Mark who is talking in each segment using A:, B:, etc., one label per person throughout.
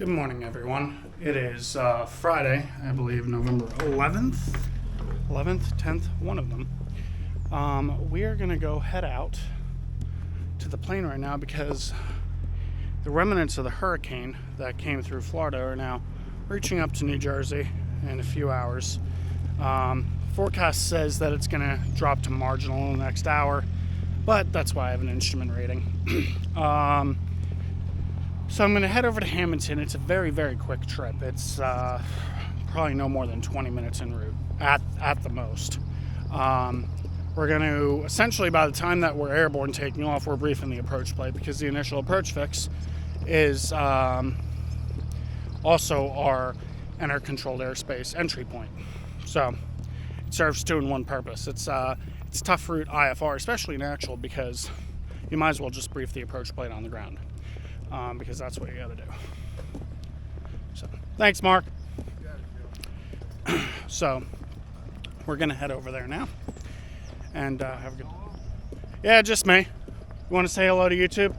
A: Good morning, everyone. It is Friday, I believe, November 11th, 10th, one of them. We are going to go head out to the plane right now because the remnants of the hurricane that came through Florida are now reaching up to New Jersey in a few hours. Forecast says that it's going to drop to marginal in the next hour, but that's why I have an instrument rating. So I'm going to head over to Hammonton. It's a very, very quick trip. It's probably no more than 20 minutes en route, at the most. We're going to, essentially, by the time that we're airborne taking off, we're briefing the approach plate because the initial approach fix is also our enter-controlled airspace entry point. So it serves two in one purpose. It's tough route IFR, especially in actual, because you might as well just brief the approach plate on the ground. Because that's what you gotta do. So, thanks, Mark. So, we're gonna head over there now and have a good. Yeah, just me. You want to say hello to YouTube?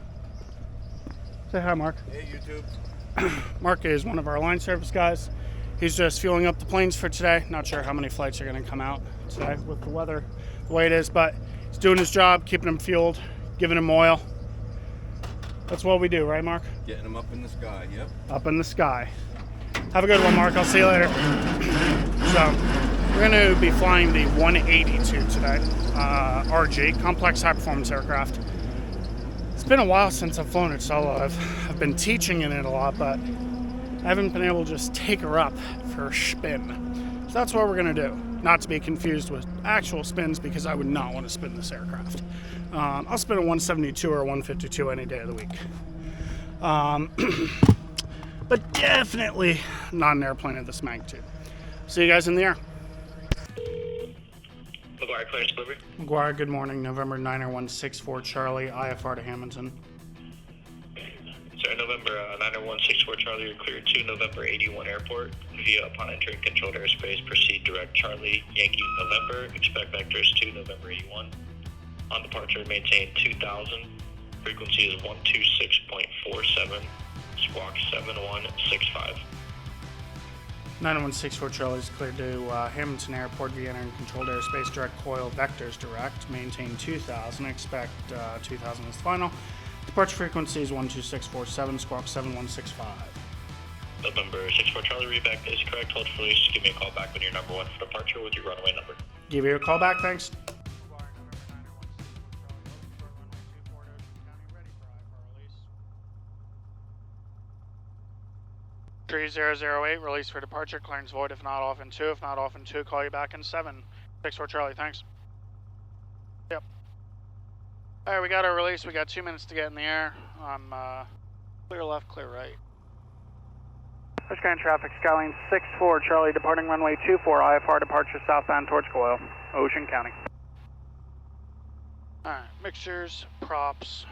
A: Say hi, Mark.
B: Hey, YouTube.
A: Mark is one of our line service guys. He's just fueling up the planes for today. Not sure how many flights are gonna come out today with the weather the way it is, but he's doing his job, keeping them fueled, giving them oil. That's what we do, right, Mark?
B: Getting them up in the sky, yep.
A: Up in the sky. Have a good one, Mark. I'll see you later. So, we're going to be flying the 182 today. RG, Complex High Performance Aircraft. It's been a while since I've flown it solo. I've been teaching in it a lot, but I haven't been able to just take her up for a spin. So that's what we're going to do. Not to be confused with actual spins, because I would not want to spin this aircraft. I'll spin a 172 or a 152 any day of the week. But definitely not an airplane of this magnitude. See you guys in the air.
C: McGuire, clearance delivery.
A: McGuire, good morning. November 90164 Charlie, IFR to Hammonton.
C: Sir, November 90164 Charlie, you're cleared to November 81 Airport. Via upon entering controlled airspace, proceed direct Charlie, Yankee November. Expect vectors to November 81. On departure, maintain 2000. Frequency is 126.47. Squawk 7165.
A: 90164 Charlie is cleared to Hammonton Airport via entering controlled airspace, direct coil vectors direct. Maintain 2000. Expect 2000 is final. Departure frequency is 12647. Squawk 7165.
C: November 64 Charlie, read back is correct. Hold for release. Just give me a call back when you're number one for departure with your runway number.
A: Give you a call back, thanks. 3008, release for departure, clearance void if not off in 2, if not off in 2, call you back in 7. 64 Charlie, thanks. Yep. Alright, we got our release, we got 2 minutes to get in the air. I'm clear left, clear right. Pushcan traffic, Skyline 64 Charlie, departing runway 24, IFR departure southbound towards Coyle, Ocean County. Alright, mixtures, props,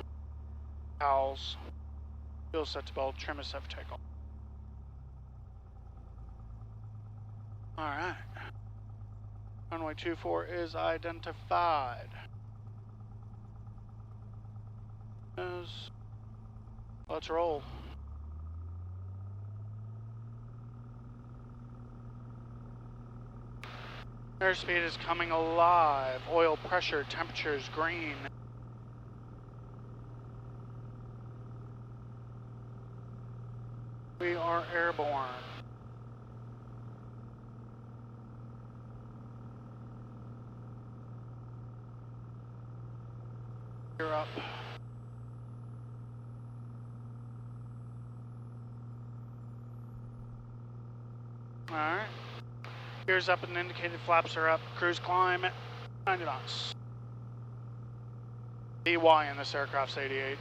A: cowls, fuel set to belt, trim is set for takeoff. Alright. Runway 24 is identified. Let's roll. Airspeed is coming alive. Oil pressure, temperature is green. We are airborne. You're up. Alright. Gears up and indicated flaps are up. Cruise climb at 90 knots. EY in this aircraft's 88.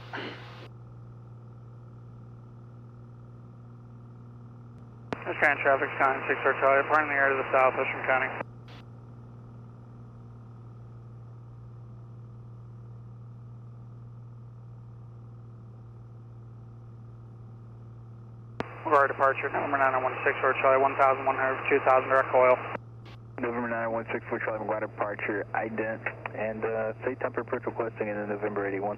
A: Ocean traffic, Skyline 64 Charlie, departing the air to the south, Ocean County. Our departure, November 90164 Charlie, 1100, 2000 direct coil.
D: November 90164 Charlie, McGuire departure, ident, and say temper approach requesting in the November 81.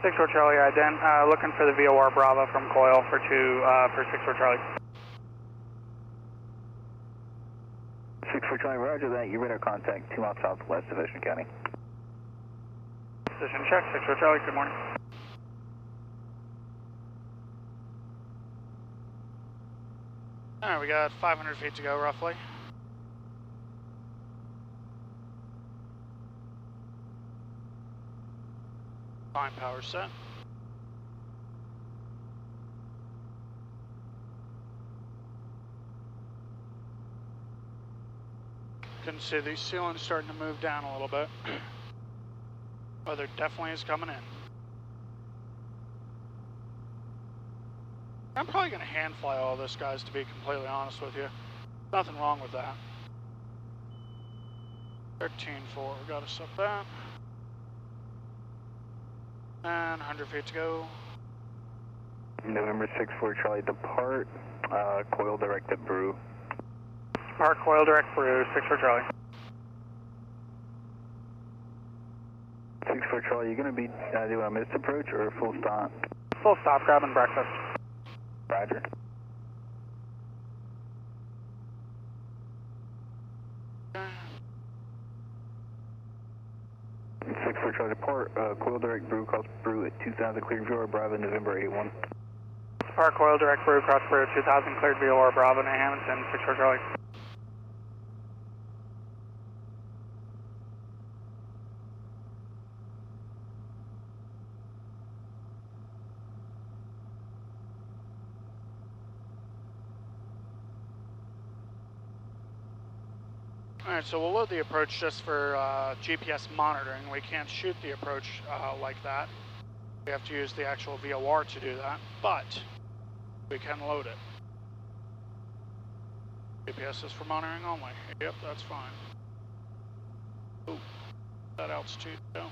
B: 6-4 Charlie, looking for the VOR Bravo from Coil for 6-4 Charlie.
D: 6-4 Charlie, roger that. You radar contact 2 miles southwest of Ocean County.
B: Position check, 6-4 Charlie, good morning.
A: Alright, we got 500 feet to go roughly. Fine power set. Can see these ceilings starting to move down a little bit. Weather definitely is coming in. I'm probably going to hand fly all this, guys, to be completely honest with you. Nothing wrong with that. 13-4, we got us up that. And 100 feet to go.
D: November 6-4 Charlie, depart, coil direct at Brew.
B: Depart Coil direct Brew, 6-4 Charlie.
D: 6-4 Charlie, you going to be doing a missed approach or a full stop?
B: Full stop, grabbing breakfast.
D: Roger.
A: Okay.
D: 6-4 Charlie, depart, coil direct Brew, cross Brew at 2000, cleared VOR Bravo, November 81.
B: Depart Coil direct Brew, cross Brew, 2000, cleared VOR Bravo to Hammonton, 6-4 Charlie.
A: Alright, so we'll load the approach just for GPS monitoring. We can't shoot the approach like that. We have to use the actual VOR to do that, but we can load it. GPS is for monitoring only. Yep, that's fine. Ooh, that altitude though.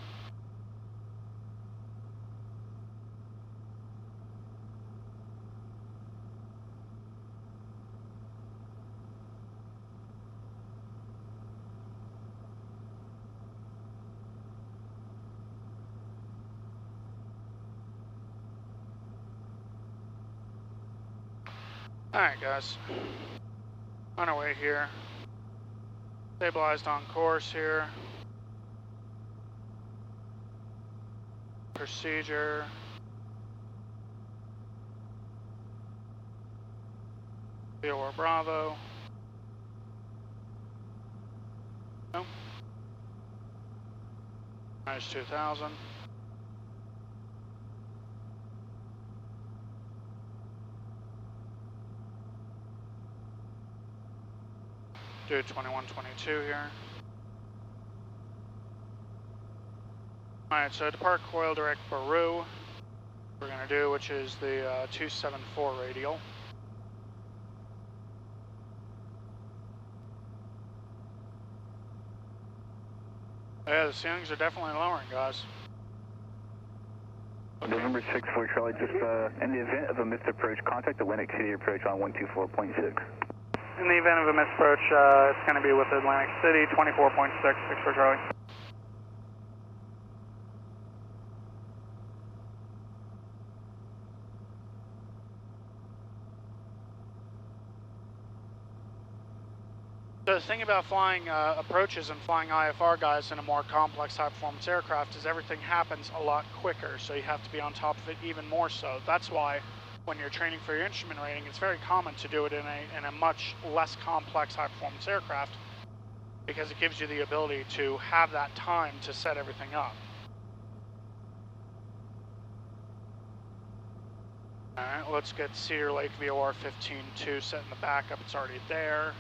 A: Alright guys, on our way here, stabilized on course here, procedure, VOR Bravo, no, minus 2000. Do 2122 here. Alright, so depart coil direct Baru. We're going to do, which is the 274 radial. Yeah, the ceilings are definitely lowering, guys.
D: November 6-4 Charlie, just in the event of a missed approach, contact Atlantic City approach on 124.6.
B: In the event of a missed approach, it's going to be with Atlantic City, 24.6, 6-4 Charlie.
A: The thing about flying approaches and flying IFR, guys, in a more complex high-performance aircraft is everything happens a lot quicker, so you have to be on top of it even more so. That's why when you're training for your instrument rating, it's very common to do it in a much less complex high-performance aircraft, because it gives you the ability to have that time to set everything up. Alright, let's get Cedar Lake VOR-15-2 set in the backup. It's already there.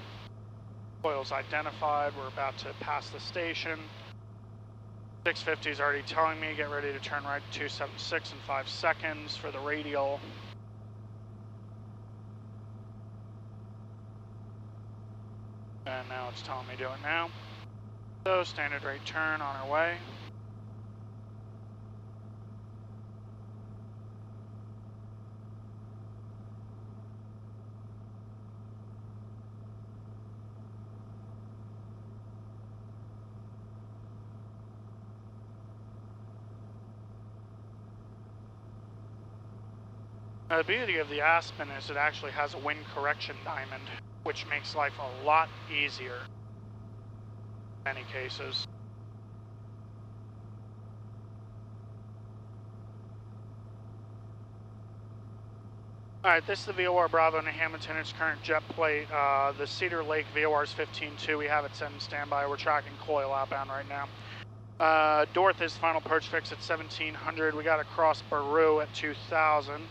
A: Coil's identified. We're about to pass the station. 650 is already telling me get ready to turn right to 276 in 5 seconds for the radial. And now it's telling me do it now. So standard rate turn on our way. The beauty of the Aspen is it actually has a wind correction diamond, which makes life a lot easier in many cases. Alright, this is the VOR Bravo in Hammonton. Its current jet plate, the Cedar Lake VOR is 15-2. We have it set in standby. We're tracking coil outbound right now. Dorth is final approach fix at 1700. We got to cross Baru at 2000.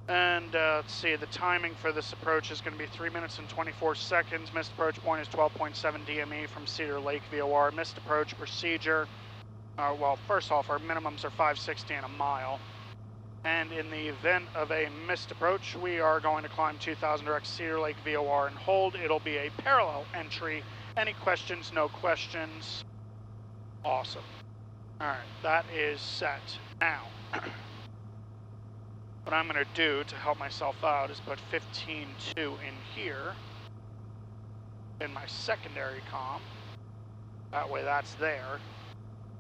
A: And let's see, the timing for this approach is going to be 3 minutes and 24 seconds. Missed approach point is 12.7 DME from Cedar Lake VOR. Missed approach procedure, well, first off, our minimums are 560 and a mile. And in the event of a missed approach, we are going to climb 2000 direct Cedar Lake VOR and hold. It'll be a parallel entry. Any questions? No questions. Awesome. All right, that is set. Now, what I'm going to do to help myself out is put 15.2 in here in my secondary comm. That way that's there.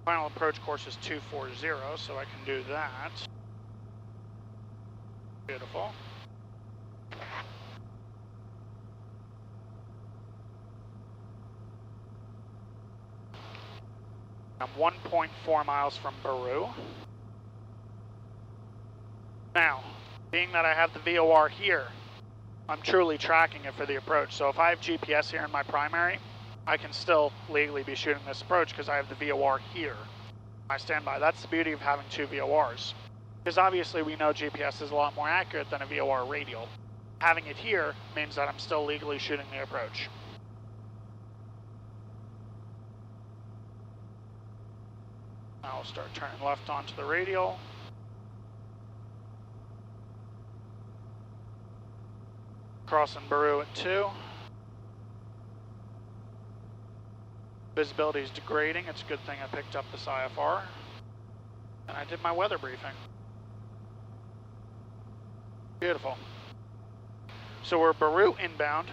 A: Final approach course is 240, so I can do that. Beautiful. I'm 1.4 miles from Baru. Now, being that I have the VOR here, I'm truly tracking it for the approach. So if I have GPS here in my primary, I can still legally be shooting this approach because I have the VOR here. I stand by. That's the beauty of having two VORs. Because obviously we know GPS is a lot more accurate than a VOR radial. Having it here means that I'm still legally shooting the approach. Now we'll start turning left onto the radial. Crossing Baru at 2. Visibility is degrading. It's a good thing I picked up this IFR. And I did my weather briefing. Beautiful. So we're Baru inbound.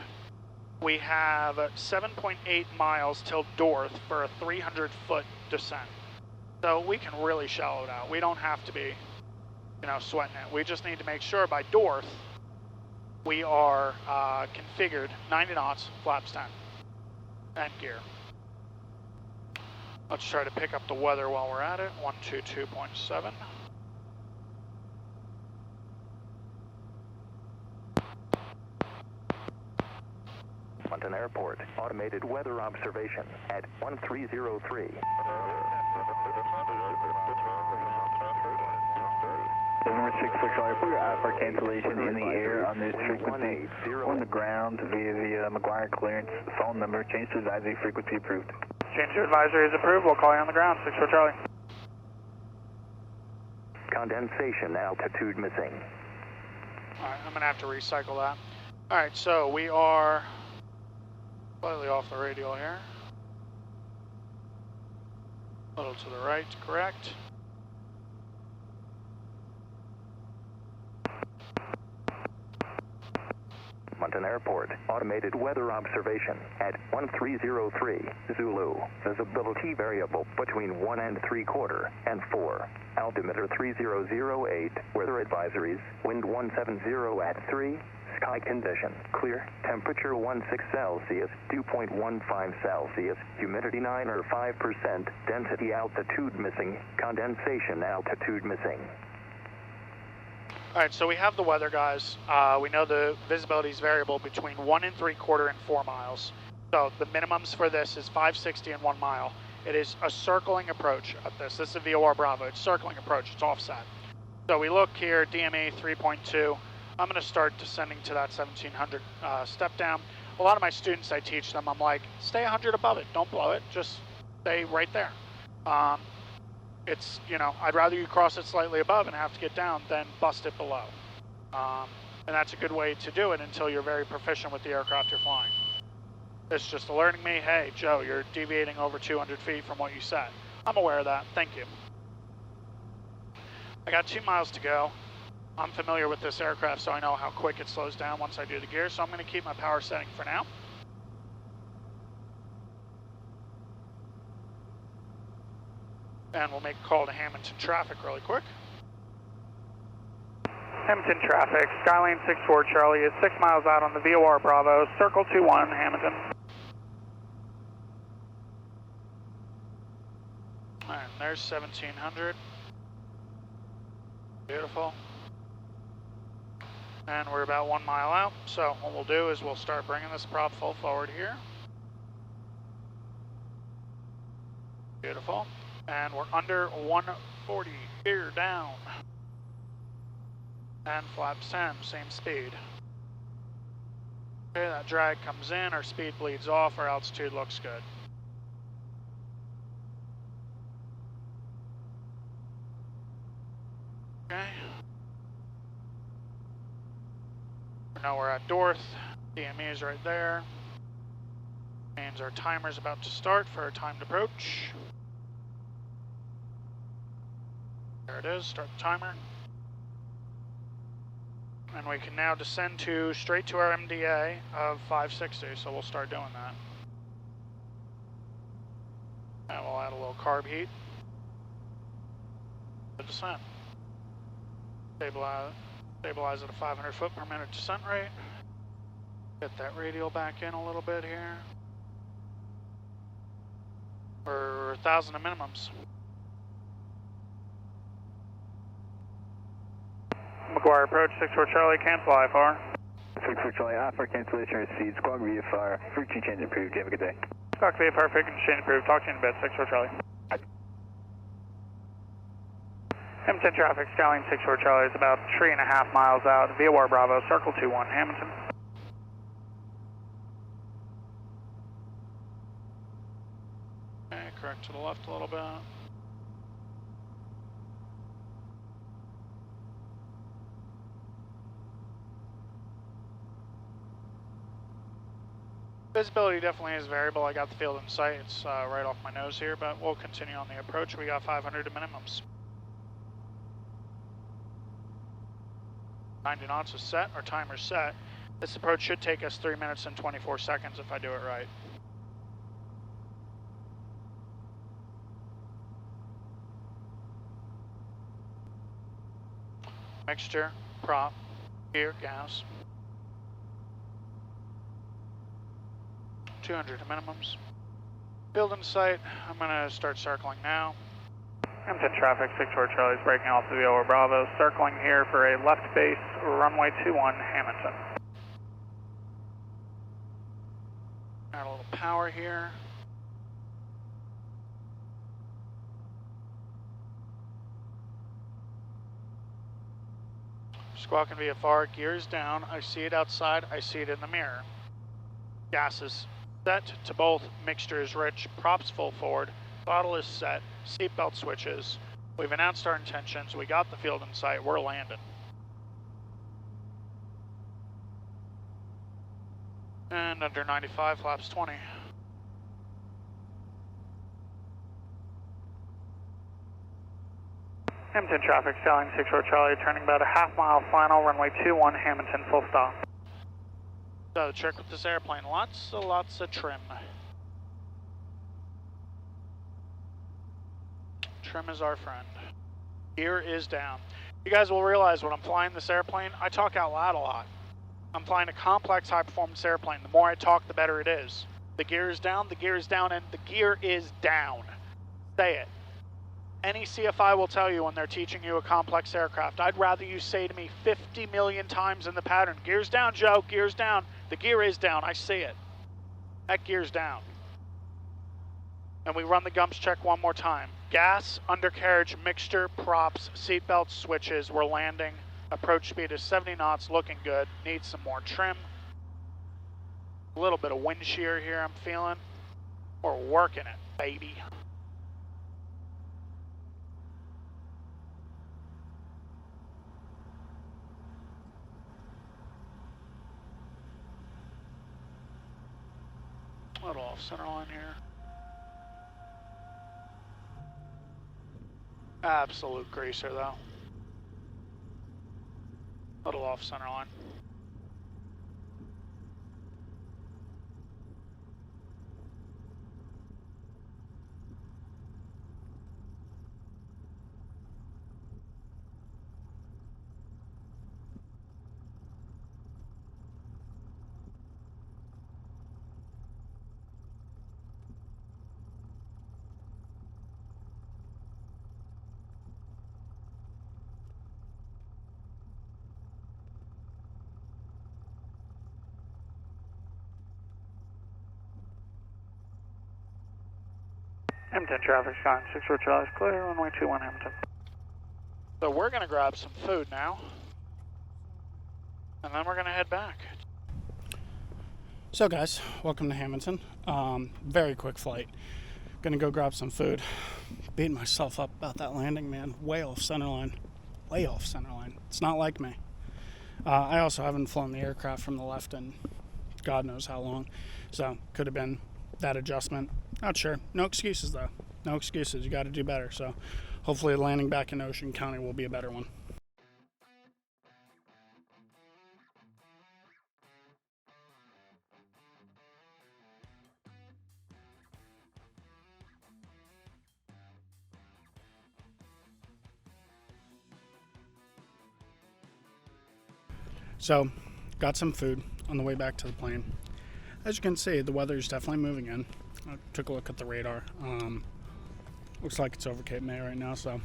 A: We have 7.8 miles till Dorth for a 300-foot descent. So we can really shallow it out. We don't have to be, sweating it. We just need to make sure by Dorth we are configured 90 knots, flaps 10, and gear. Let's try to pick up the weather while we're at it. 122.7.
E: Hammonton Airport, automated weather observation at 1303.
D: November 6 for Charlie, for your IFR cancellation in the air on this frequency, on the ground via the McGuire clearance phone number, change to advisory frequency approved.
B: Change to advisory is approved. We'll call you on the ground. 6 for Charlie.
E: Condensation altitude missing.
A: Alright, I'm going to have to recycle that. Alright, so we are slightly off the radial here. A little to the right, correct.
E: Hammonton Airport, automated weather observation at 1303 Zulu. Visibility variable between 1 3/4 and 4. Altimeter 3008. Weather advisories. Wind 170 at 3. Sky condition clear. Temperature 16 Celsius, 2.15 Celsius. Humidity 9 or 5%. Density altitude missing. Condensation altitude missing.
A: Alright, so we have the weather, guys. We know the visibility is variable between 1 3/4 and 4 miles. So the minimums for this is 560 and 1 mile. It is a circling approach at this. This is a VOR Bravo. It's circling approach. It's offset. So we look here, DME 3.2. I'm going to start descending to that 1700 step down. A lot of my students, I teach them, I'm like, stay 100 above it. Don't blow it. Just stay right there. It's, I'd rather you cross it slightly above and have to get down than bust it below. And that's a good way to do it until you're very proficient with the aircraft you're flying. It's just alerting me, hey, Joe, you're deviating over 200 feet from what you said. I'm aware of that. Thank you. I got 2 miles to go. I'm familiar with this aircraft, so I know how quick it slows down once I do the gear, so I'm going to keep my power setting for now. And we'll make a call to Hammonton traffic really quick.
B: Hammonton traffic, Skylane 64 Charlie is 6 miles out on the VOR Bravo, circle 21, Hammonton.
A: Alright, there's 1700. Beautiful. And we're about 1 mile out, so what we'll do is we'll start bringing this prop full forward here. Beautiful. And we're under 140, gear down. And flaps 10, same speed. Okay, that drag comes in, our speed bleeds off, our altitude looks good. Okay. Now we're at Dorth, DME is right there. Means our timer's about to start for our timed approach. There it is, start the timer. And we can now descend straight to our MDA of 560, so we'll start doing that. And we'll add a little carb heat. The descent. Stabilize at a 500 foot per minute descent rate. Get that radial back in a little bit here. We're 1,000 at minimums.
B: McGuire approach, 64 Charlie, cancel IFR.
D: 64 Charlie, IFR cancellation received. Squawk VFR, frequency change approved. You have a good day.
B: Squawk VFR, frequency change approved. Talk to you in a bit, 64 Charlie. Hammonton traffic, Skylane 64 Charlie is about 3.5 miles out. VOR Bravo, circle 21, Hammonton.
A: Okay, correct to the left a little bit. Visibility definitely is variable. I got the field in sight. It's right off my nose here, but we'll continue on the approach. We got 500 at minimums. 90 knots is set. Our timer's set. This approach should take us 3 minutes and 24 seconds if I do it right. Mixture, prop, gear, gas. 200 minimums. Field in sight. I'm going to start circling now.
B: Hammonton traffic, 64 Charlie is breaking off the VOR Bravo, circling here for a left base, runway 21, Hammonton. Add a little power here.
A: Squawking VFR, gears down. I see it outside. I see it in the mirror. Gas is set to both. Mixture is rich. Props full forward. Throttle is set. Seatbelt switches. We've announced our intentions. We got the field in sight. We're landing. And under 95, flaps 20.
B: Hammonton traffic, Skylane 64 Charlie, turning about a half mile final, runway 21, Hammonton, full stop.
A: So the trick with this airplane, lots of trim. Trim is our friend. Gear is down. You guys will realize when I'm flying this airplane, I talk out loud a lot. I'm flying a complex high-performance airplane. The more I talk, the better it is. The gear is down, and the gear is down. Say it. Any CFI will tell you when they're teaching you a complex aircraft. I'd rather you say to me 50 million times in the pattern, gear's down, Joe, gear's down. The gear is down, I see it. That gear's down. And we run the gums check one more time. Gas, undercarriage, mixture, props, seatbelt switches. We're landing. Approach speed is 70 knots, looking good. Need some more trim. A little bit of wind shear here I'm feeling. We're working it, baby. A little off center line here. Absolute greaser though. Little off center line.
B: Hammonton traffic, Sky 64 Charlie is clear, runway 21 Hammonton.
A: So we're gonna grab some food now, and then we're gonna head back. So guys, welcome to Hammonton. Very quick flight. Gonna go grab some food. Beating myself up about that landing, man. Way off centerline. Way off centerline. It's not like me. I also haven't flown the aircraft from the left in God knows how long. So could have been that adjustment. Not sure. No excuses though. No excuses. You got to do better. So hopefully landing back in Ocean County will be a better one. So, got some food on the way back to the plane. As you can see, the weather is definitely moving in. I took a look at the radar. Looks like it's over Cape May right now, so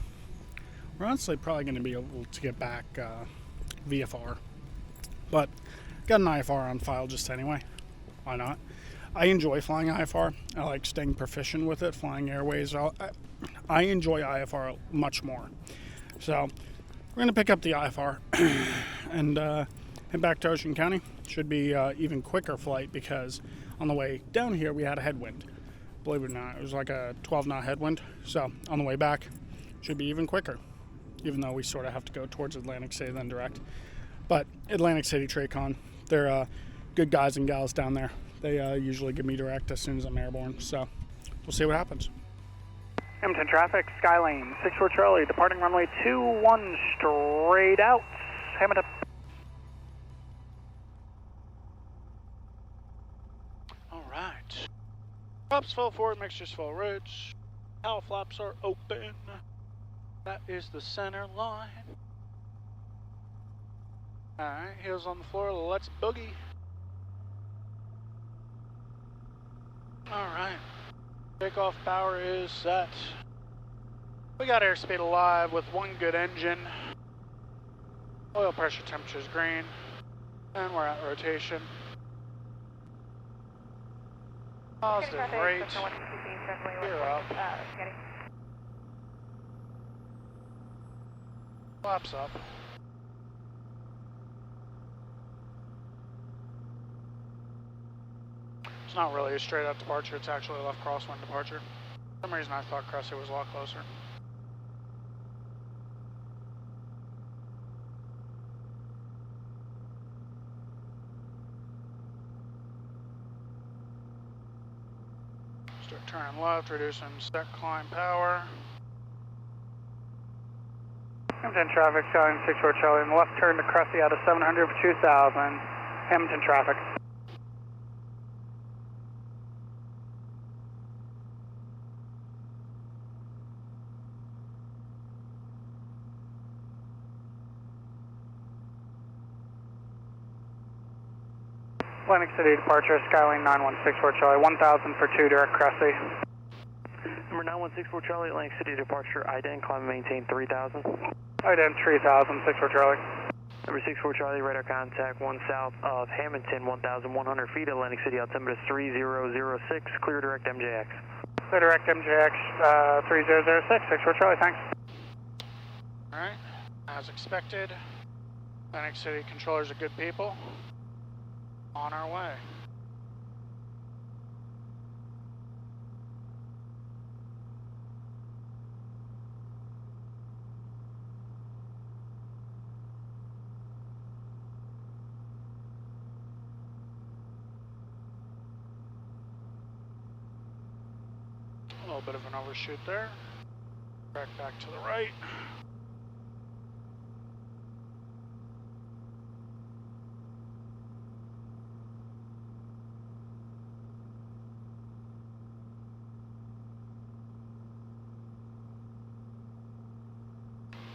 A: we're honestly probably going to be able to get back VFR. But got an IFR on file just anyway. Why not? I enjoy flying IFR. I like staying proficient with it, flying airways. I enjoy IFR much more. So we're going to pick up the IFR and head back to Ocean County. Should be even quicker flight because on the way down here we had a headwind. Believe it or not, it was like a 12-knot headwind. So on the way back, should be even quicker, even though we sort of have to go towards Atlantic City then direct. But Atlantic City Tracon, they're good guys and gals down there. They usually give me direct as soon as I'm airborne. So we'll see what happens.
B: Hammonton traffic, Skylane 64 Charlie, departing runway 21 straight out. Hammonton.
A: Alright. Props full forward, mixtures full routes. Power flaps are open. That is the center line. Alright, heels on the floor, let's boogie. Alright. Takeoff power is set. We got airspeed alive with one good engine. Oil pressure temperature is green. And we're at rotation. Positive rate. Gear up. Flaps up. It's not really a straight up departure, it's actually a left crosswind departure. For some reason I thought Cressy was a lot closer. Start turning left, reducing set climb power.
B: Hammonton traffic, Skylane 64 Charlie, and left turn to Cressy out of 700 for 2000. Hammonton traffic. Atlantic City departure, Skylane 9164 Charlie, 1000 for 2 direct Cressy.
F: Number 9164 Charlie, Atlantic City departure, IDEN, climb and maintain 3000.
B: IDEN 3000, 64 Charlie.
F: Number 64 Charlie, radar contact 1 south of Hammonton, 1,100 feet, Atlantic City, altimeter 3006, clear direct MJX.
B: Clear direct MJX 3006, 64 Charlie, thanks.
A: Alright, as expected, Atlantic City controllers are good people. On our way. A little bit of an overshoot there. Back to the right.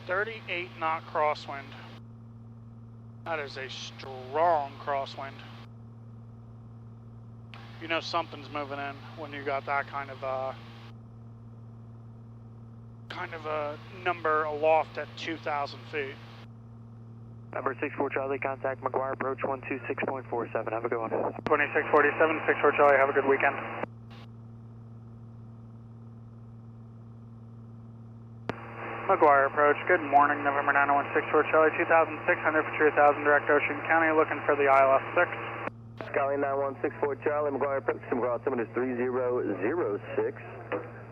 A: .38-knot crosswind. That is a strong crosswind. You know something's moving in when you got that kind of a number aloft at 2,000 feet.
F: Number 64 Charlie, contact McGuire, approach 126.47. Have a good one.
B: 2647, 64 Charlie, have a good weekend. McGuire approach, good morning, November 9164 Charlie, 2600 for 3000 direct Ocean County, looking for the ILS 6.
G: Skyline 9164 Charlie, McGuire approach, McGuire altimeter is 3006.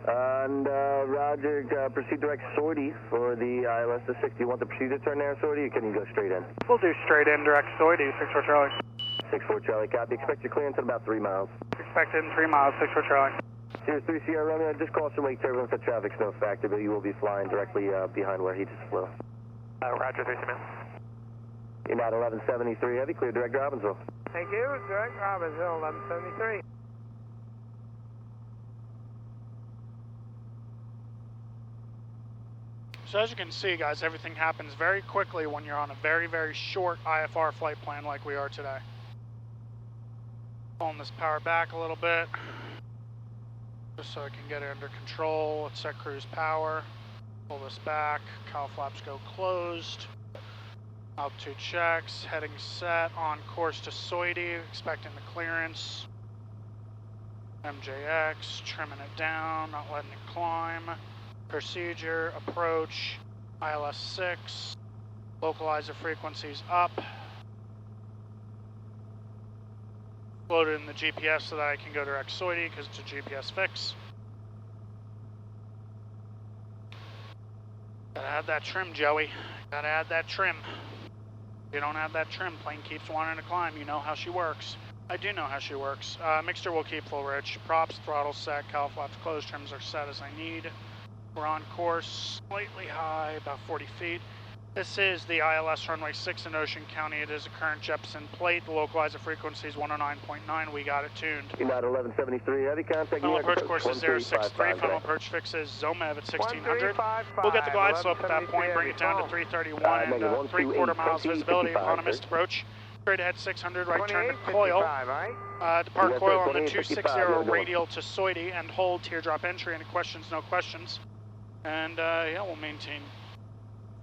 G: And Roger, proceed direct sortie for the ILS 6. Do you want the procedure to turn there sortie or can you go straight in?
B: We'll do straight in direct sortie, 64 Charlie.
G: 64 Charlie, copy. Expect your clearance at about 3 miles.
B: Expected in 3 miles, 64 Charlie.
G: Here's 3 Sierra Romeo, just caution wake turbulence at traffic's no factor, but you will be flying directly behind where he just flew.
F: Roger, 3 Sierra.
G: You're at 1173 Heavy, clear direct Robbinsville.
F: Thank you, direct Robbinsville, 1173.
A: So as you can see, guys, everything happens very quickly when you're on a very, very short IFR flight plan like we are today. Pulling this power back a little bit, just so I can get it under control. Let's set cruise power. Pull this back. Cowl flaps go closed. Altitude checks. Heading set. On course to Soity. Expecting the clearance. MJX. Trimming it down. Not letting it climb. Procedure. Approach. ILS 6. Localizer frequencies up. Loaded in the GPS so that I can go direct Soity because it's a GPS fix. Gotta add that trim, Joey. Gotta add that trim. If you don't have that trim, plane keeps wanting to climb. You know how she works. I do know how she works. Mixture will keep full rich. Props, throttle set, cowl flaps closed, trims are set as I need. We're on course, slightly high, about 40 feet. This is the ILS runway 6 in Ocean County. It is a current Jeppesen plate. The localizer frequency is 109.9. We got it tuned.
G: You're at 1173 Heavy, contact
A: Final approach course is 063. Final approach fix is Zomev at 1600. We'll get the glide slope at that point, bring it down to 331 and 3/4 miles visibility upon a missed approach. Straight ahead 600, right turn to coil. Depart coil on the 260 radial to Soity and hold teardrop entry. Any questions? No questions. And yeah, we'll maintain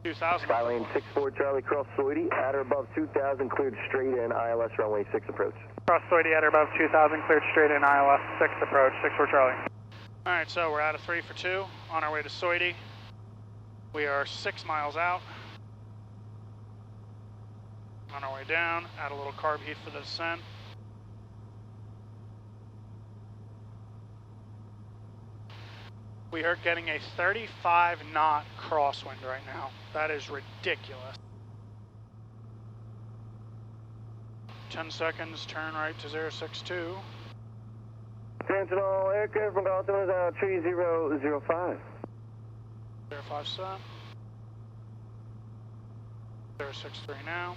A: 2000.
G: Skyline 64 Charlie, cross Soity, at or above 2000, cleared straight in, ILS runway 6 approach.
B: Cross Soity at or above 2000, cleared straight in, ILS 6 approach, 64 Charlie.
A: Alright, so we're out of 3 for 2, on our way to Soity. We are 6 miles out. On our way down, add a little carb heat for the descent. We are getting a 35 knot crosswind right now. That is ridiculous. 10 seconds, turn right to 062.
G: Attention all aircraft from altimeter 3005.
A: 05 set. 063 now.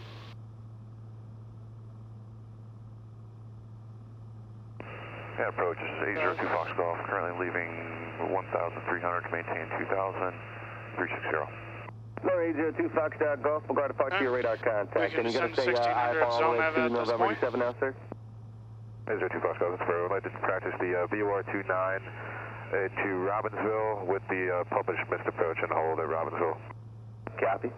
E: Yeah, approach 802 Fox Golf, currently leaving 1,300 to maintain 2,000, 360.
G: Lower 802 Fox Golf, we'll guard apart to your radar contact.
A: We can
G: And you're going
A: send
G: to say
A: 1600
G: IFR
A: Zomev
G: to
A: at this
G: November
A: point.
G: 87 now, sir?
E: 802 Fox Golf, I would like to practice the VOR-29 to Robbinsville with the published missed approach and hold at Robbinsville.
G: Copy.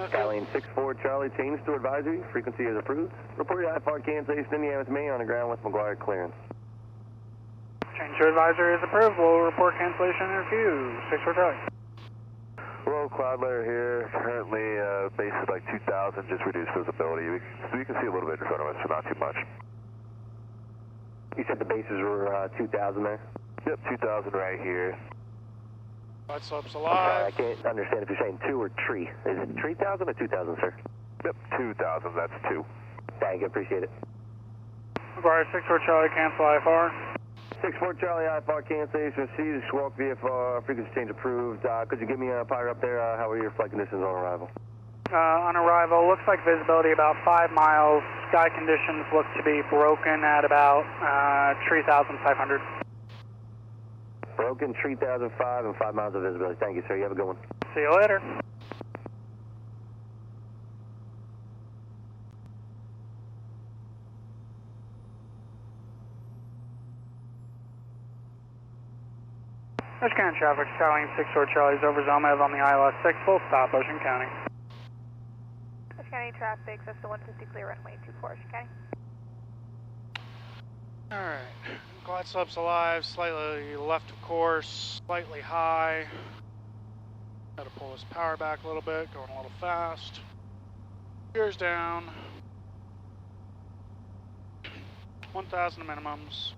G: Skyline 64 Charlie, change to advisory, frequency is approved. Report your IFR cancellation Indiana with me on the ground with McGuire clearance.
B: Change to advisory is approved. We'll report cancellation in a few. 64 Charlie.
E: Low cloud layer here, currently base is like 2,000, just reduced visibility. We can see a little bit in front of us, but not too much.
G: You said the bases were 2,000 there?
E: Yep, 2,000 right here.
A: Glide slope's
G: I
A: alive.
G: can't understand if you're saying 2 or tree. Is it 3,000 or 2,000, sir?
E: Yep, 2,000, that's 2.
G: Thank you, appreciate it.
B: McGuire 64 Charlie, cancel IFR.
G: 64 Charlie, IFR cancellation received, squawk VFR, frequency change approved. Could you give me a power up there? How are your flight conditions on arrival?
B: On arrival, looks like visibility about 5 miles. Sky conditions look to be broken at about 3,500.
G: Broken 3,005 and 5 miles of visibility. Thank you, sir. You have a good one.
B: See you later. Ocean County traffic, Skyline 64 Charlie's over Zomev on the ILS 6, full stop, Ocean County.
H: Ocean County traffic, that's the 150 clear runway 24, Ocean County.
A: Alright, glide slope's alive, slightly left of course, slightly high. Got to pull this power back a little bit, going a little fast. Gears down. 1,000 minimums.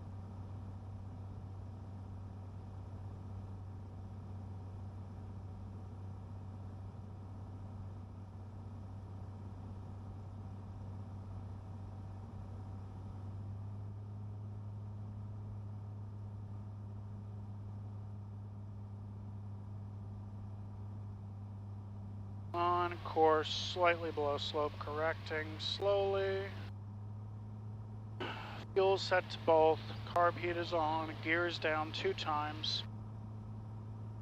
A: On course, slightly below slope, correcting slowly. Fuel set to both, carb heat is on, gears down 2 times.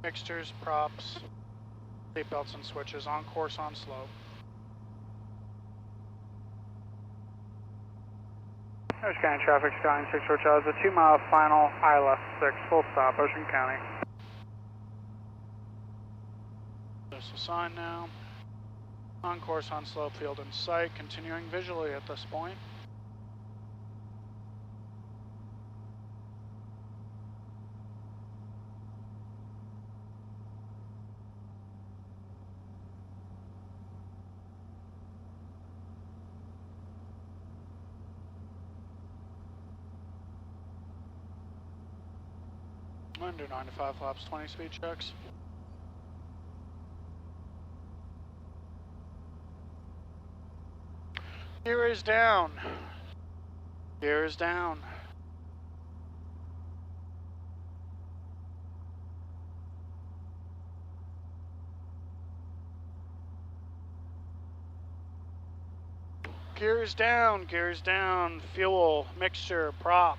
A: Mixtures, props, seatbelts and switches, on course, on slope.
B: Ocean County traffic, Skyline 64 Charlie, a 2-mile final, I left 6, full stop, Ocean County.
A: There's the sign now. On course, on slope, field in sight, continuing visually at this point. Under 9 to 5 flaps, 20 speed checks. Gear is down. Gear is down. Gear is down. Gear is down. Fuel, mixture, prop.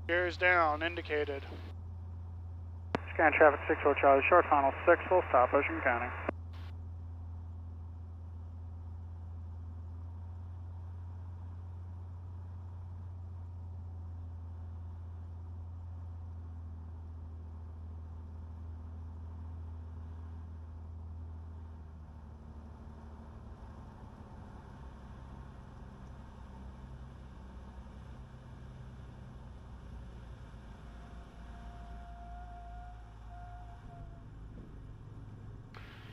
A: Gear is down, indicated.
B: Scan traffic 64 Charlie, short final 6, full stop, Ocean County.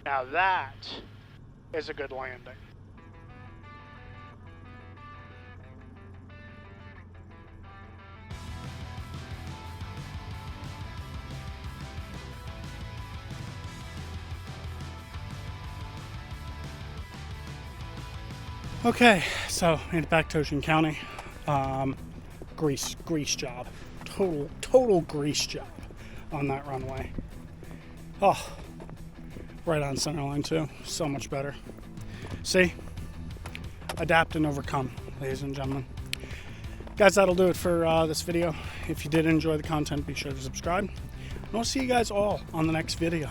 A: Now that is a good landing. Okay, so made it back to Ocean County. Grease job. Total grease job on that runway. Oh. Right on center line too, so much better. See, adapt and overcome, ladies and gentlemen. Guys, that'll do it for this video. If you did enjoy the content, be sure to subscribe. And I'll see you guys all on the next video.